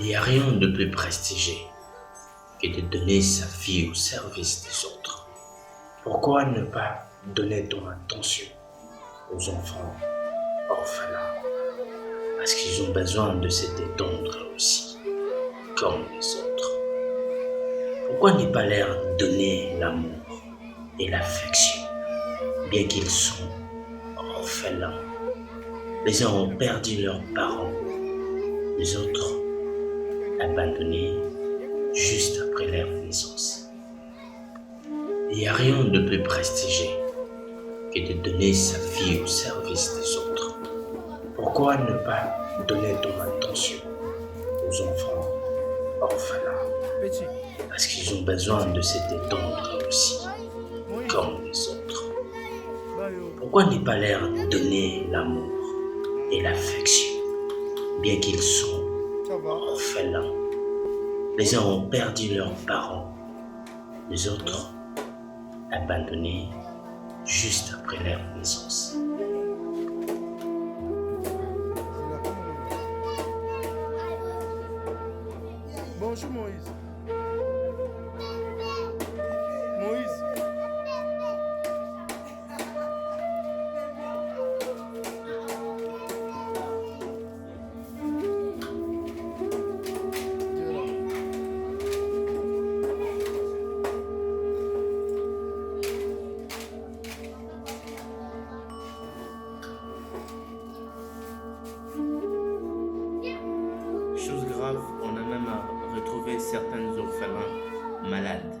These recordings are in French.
Il n'y a rien de plus prestigieux que de donner sa vie au service des autres. Pourquoi ne pas donner ton attention aux enfants orphelins? Parce qu'ils ont besoin de se détendre aussi, comme les autres. Pourquoi ne pas leur donner l'amour et l'affection, bien qu'ils sont orphelins? Les uns ont perdu leurs parents, les autres abandonnés juste après leur naissance. Il n'y a rien de plus prestigieux que de donner sa vie au service des autres. Pourquoi ne pas donner ton attention aux enfants orphelins? Parce qu'ils ont besoin de se détendre aussi, comme les autres. Pourquoi ne pas leur donner l'amour et l'affection, bien qu'ils sont orphelins? Les uns ont perdu leurs parents, les autres abandonnés juste après leur naissance. Bonjour Moïse. Moïse. Chose grave, on a même retrouvé certains orphelins malades.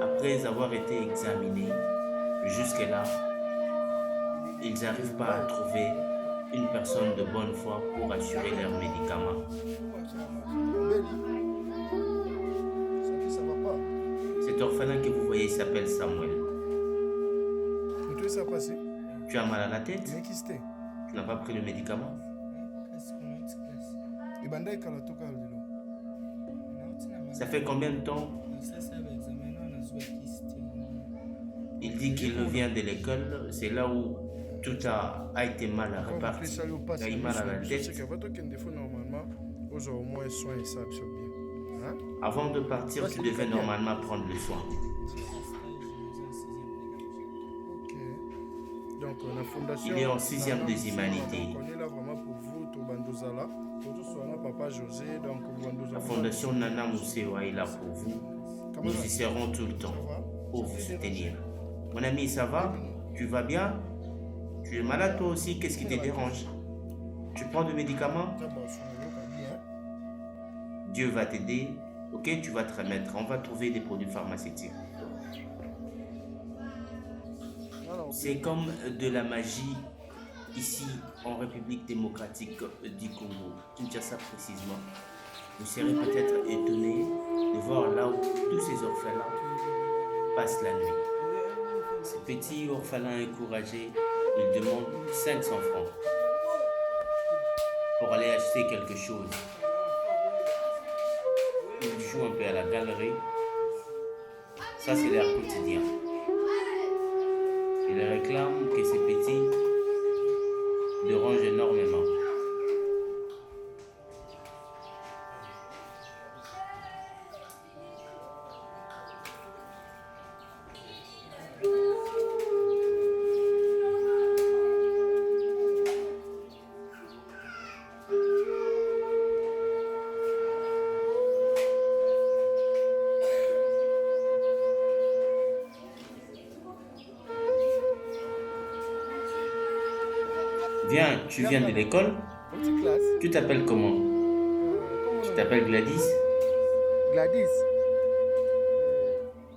Après avoir été examinés, jusque-là, ils n'arrivent pas à trouver une personne de bonne foi pour assurer leurs médicaments. Ça va pas. Cet orphelin que vous voyez s'appelle Samuel. Tu ça passé? Tu as mal à la tête? Mais qui c'était? Tu n'as pas pris le médicament? Et bandai kala toka lilo. Ça fait combien de temps? Il dit qu'il vient de l'école, c'est là où tout a été mal réparti. Il a eu mal à la tête. Avant de partir, tu devais normalement prendre le soin. Donc, la fondation, il est en 6e des humanités. On est là vraiment pour vous, Tobandozala, pour tout soin, papa José, donc la fondation Nana Moussewa est là pour vous. Nous y serons tout le temps pour vous soutenir. Mon ami, ça va? Tu vas bien? Tu es malade toi aussi? Qu'est-ce qui te dérange? Tu prends des médicaments? Dieu va t'aider. Ok, tu vas te remettre. On va trouver des produits pharmaceutiques. C'est comme de la magie ici en République démocratique du Congo, Kinshasa précisément. Vous serez peut-être étonné de voir là où tous ces orphelins passent la nuit. Ces petits orphelins encouragés, ils demandent 500 francs pour aller acheter quelque chose. Ils jouent un peu à la galerie. Ça, c'est leur quotidien. Ils réclament que ces petits dérangent énormément. Viens, tu viens de l'école? Tu t'appelles comment? Tu t'appelles Gladys? Gladys.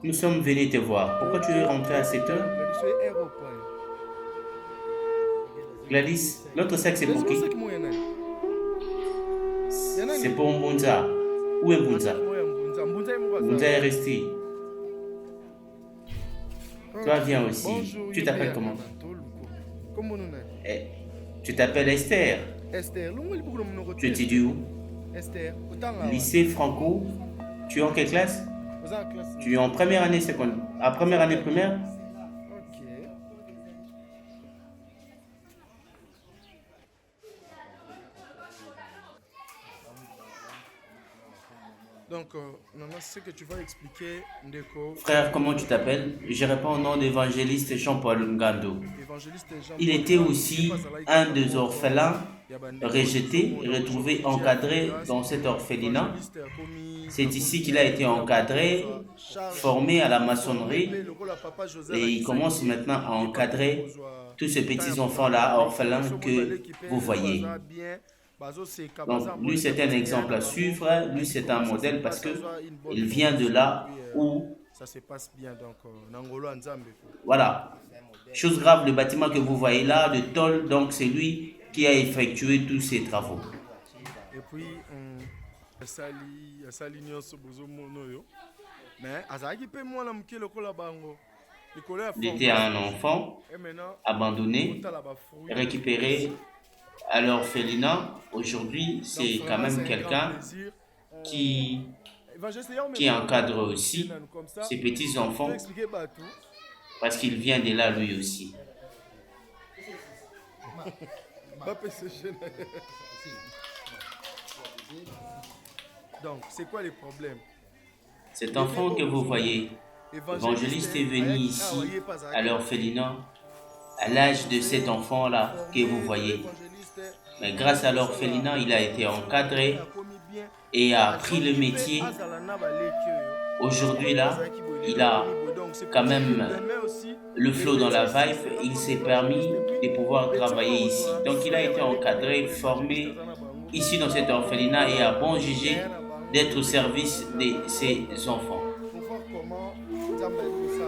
Nous sommes venus te voir. Pourquoi tu es rentré à 7 heures? Gladys, l'autre sac c'est pour qui? C'est pour Mbunza. Où est Mbunza? Mbunza est resté. Toi viens aussi. Tu t'appelles comment? Tu t'appelles Esther. Tu étudies où? Lycée Franco. Tu es en quelle classe? Tu es en première année secondaire. À première année primaire? Donc, maintenant, c'est ce que tu vas expliquer, Ndeko. Frère, comment tu t'appelles? Je réponds au nom d'évangéliste Jean-Paul Ngando. Évangéliste Jean-Paul Il était Ngando, aussi un des orphelins rejetés, retrouvés, encadrés dans cet orphelinat. C'est ici qu'il a été encadré, formé à la maçonnerie, et il commence maintenant à encadrer tous ces petits enfants-là, orphelins que vous voyez. Donc, lui, c'est un exemple à suivre, lui, c'est un modèle parce qu'il vient de là où, ça se passe bien. Donc, voilà. Chose grave, le bâtiment que vous voyez là, le tôle, donc c'est lui qui a effectué tous ces travaux. Et puis, Il était un enfant abandonné, récupéré à l'orphelinat. Aujourd'hui, c'est quand même quelqu'un qui encadre aussi ses petits-enfants parce qu'il vient de là lui aussi. Donc, c'est quoi les problèmes? Cet enfant que vous voyez, évangéliste est venu ici à l'orphelinat à l'âge de cet enfant-là que vous voyez. Mais grâce à l'orphelinat, il a été encadré et a appris le métier. Aujourd'hui là, il a quand même le flow dans la vibe, il s'est permis de pouvoir travailler ici. Donc il a été encadré, formé ici dans cet orphelinat et a bon jugé d'être au service de ses enfants. Pour voir comment Nzambe ça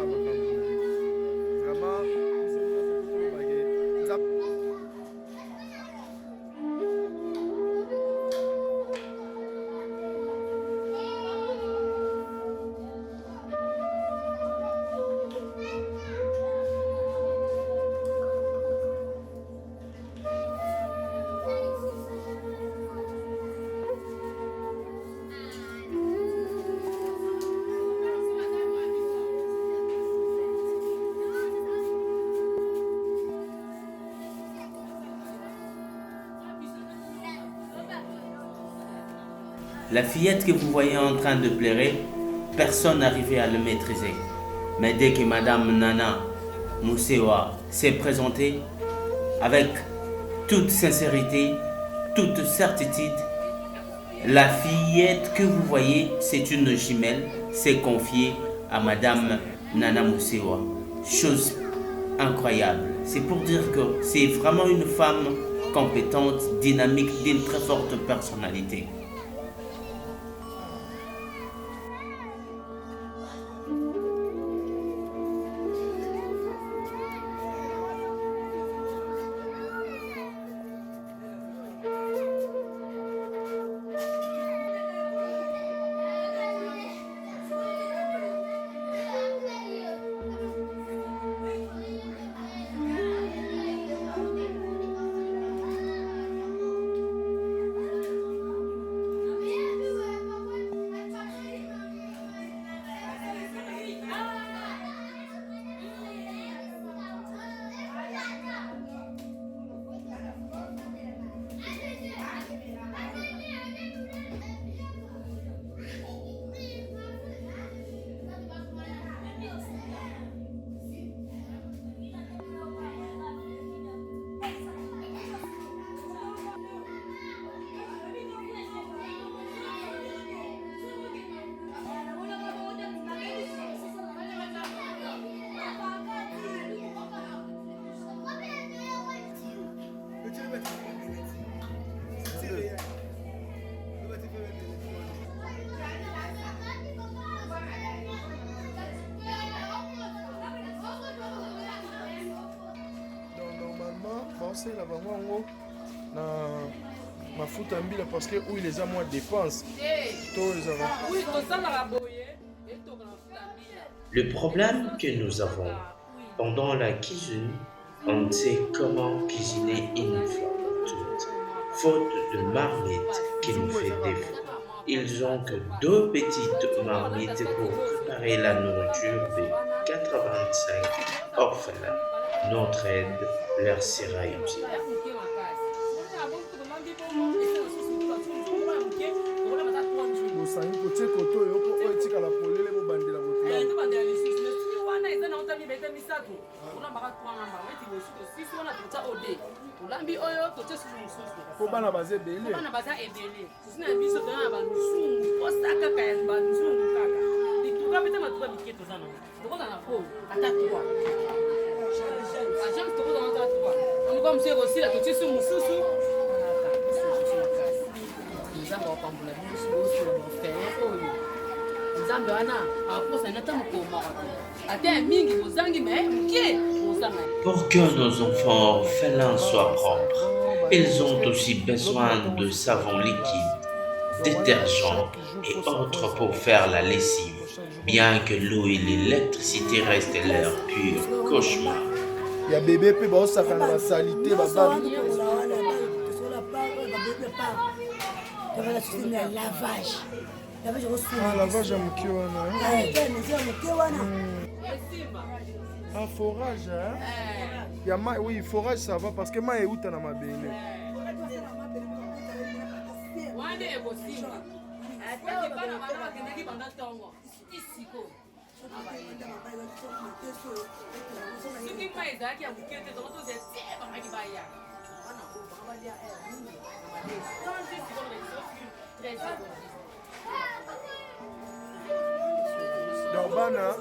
La fillette que vous voyez en train de pleurer, personne n'arrivait à le maîtriser. Mais dès que Madame Nana Moussewa s'est présentée, avec toute sincérité, toute certitude, la fillette que vous voyez, c'est une jumelle, s'est confiée à Madame Nana Moussewa. Chose incroyable. C'est pour dire que c'est vraiment une femme compétente, dynamique, d'une très forte personnalité. C'est là bango na mafuta mbila parce que où les a moins dépenses. Le problème que nous avons pendant la cuisine, on sait comment cuisiner une fois pour toutes. Faute de marmite qui nous fait défaut. Ils ont que 2 petites marmites pour préparer la nourriture de 85 orphelins. Notre aide leur sera utile. po bana baza ebele Pour que nos enfants orphelins soient propres, ils ont aussi besoin de savon liquide, détergent et autres pour faire la lessive, bien que l'eau et l'électricité restent leur pur cauchemar. Il y a bébé puis ça fait la salité lavage. Lavage ya moke wana. Forage ya mai, oui, forage ça va parce que mai euta na mabele. Donc bana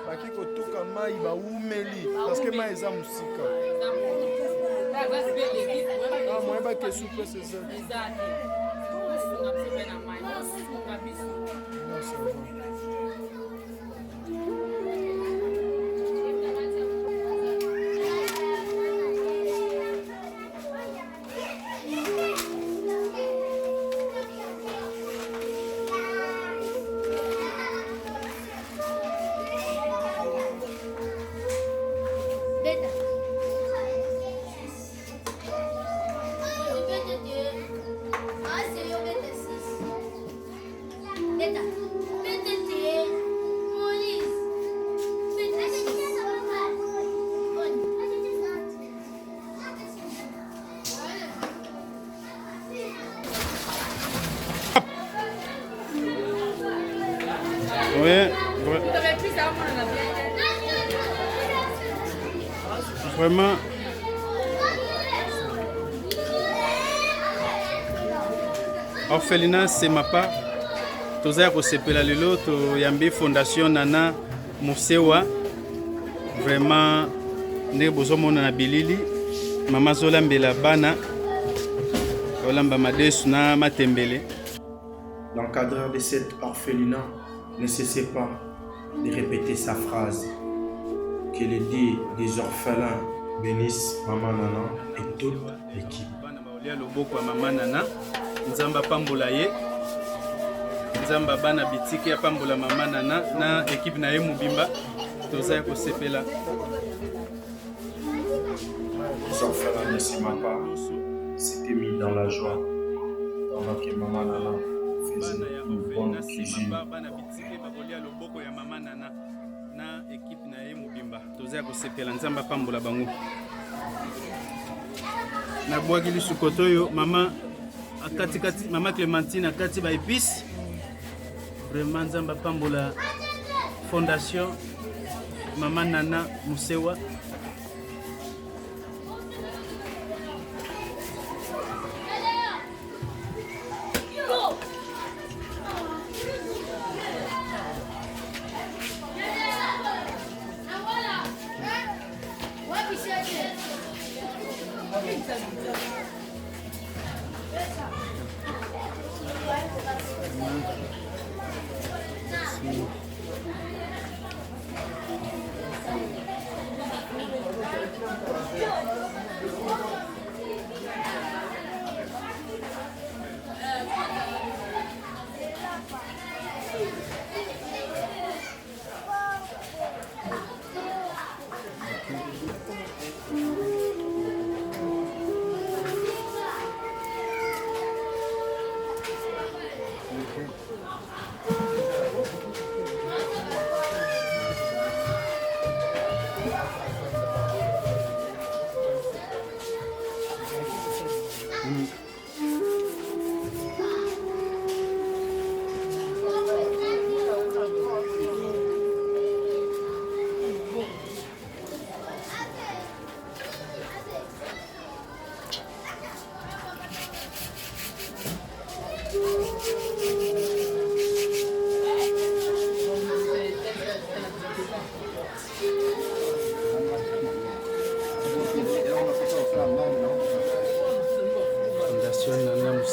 baki kotoka mai baumeli parce que mai eza musika. Moi baki souple c'est ça. Vraiment, orphelinat c'est ma part. Toza kosepela lelo to yambi fondation Nana Musewa. Vraiment, ne bozomona na bilili mama zolambela bana olamba madesu na matembele. L'encadreur de cet orphelinat ne cessait pas de répéter sa phrase. Que les dits des orphelins bénissent Maman Nana et toute l'équipe. Maman Nana, Nzamba Pambola ye, Nzamba Bana Bitiki ya Pambola Maman Nana, na équipe na ye Mubimba, Toza ko sepela. Les orphelins de Sima pas s'étaient mis dans la joie pendant que Maman Nana faisait une bonne cuisine. Na équipe na ye Mubimba toza ko sepela Nzamba Pambola bango na bwaki lisukoto yo mama akati mama Clémentine akati ba épice vraiment Nzamba Pambola fondation Maman Nana Musewa.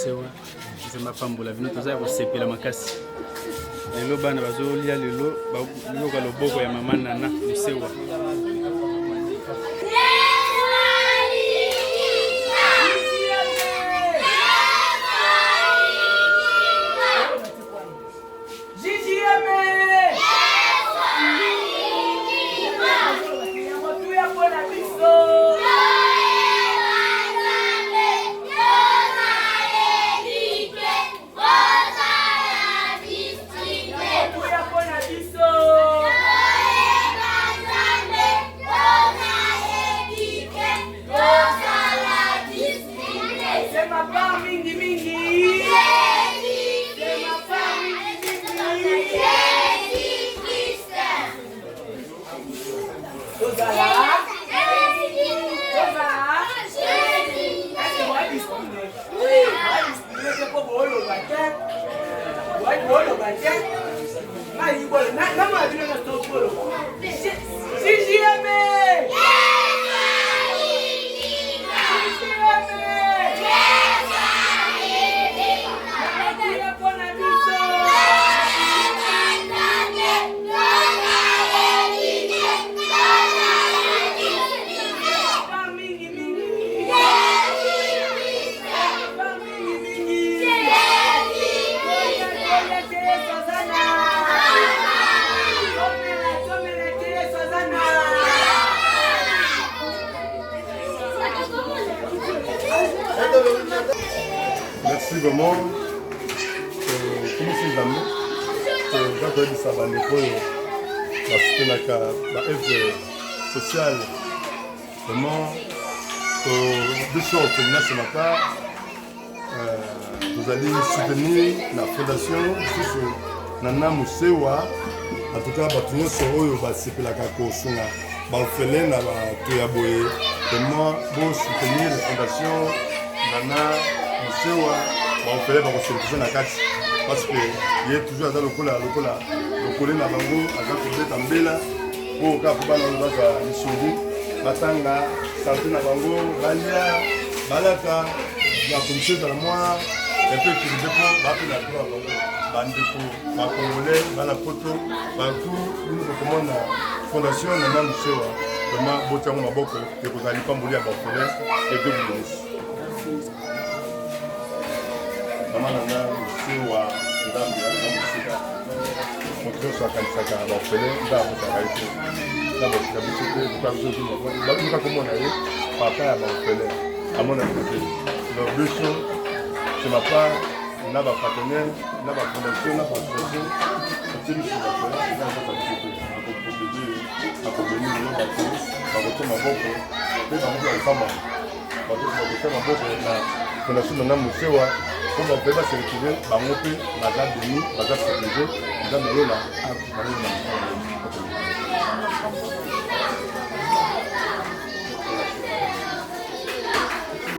mosewa nzemba pambola vino toza ya kosepela makasi lelo bana bazolia lelo bayoka loboko ya mama Nana mosewa Merci vraiment. Comment c'est jamais? Quand on dit ça, on est la œuvre sociale. Vraiment, deux choses. Ce matin, vous allez soutenir la fondation Nana Mosewa. En tout cas, nous sommes Balfelin à la Toyaboye. Vraiment, pour soutenir la fondation Nana Mosewa. Balfelin va se na kati. Parce que il est toujours dans le cola na bango, à la Tambela, pour Kapubana Lubaka, Lissungu, Batanga, Santé na bango, Balia, Balaka, la commission de la moi, un peu qui nous dépend, la droit, Bandeko, Congolais, Balapoto, Bantou, nous recommandons la fondation Nana Mosewa, vraiment, Botiamo Maboko, et vous allez pas mourir à Balfelin, et que vous bénissez. Maman Nana Mosewa, Ndambi ya Mosewa, moto so akanisaka Balfelin, Ndambi Sakaito, Ndambi Kabisete, Ndambi Komona ye, papa ya Balfelin, à mon avis. Donc deux choses, c'est ma part, on a ma partenaire, on a ma fondation, on a ma fondation, on tient sur la fondation, on a ma fondation, on a proposé, on a proposé, on a proposé, on a retourné ma boque, on a retourné ma femme, on a retourné ma boque, la fondation Nana Mosewa, comme on peut pas se retrouver, on a monté, on a gardé nous, on a sécurisé, on a mis là, on a mis là.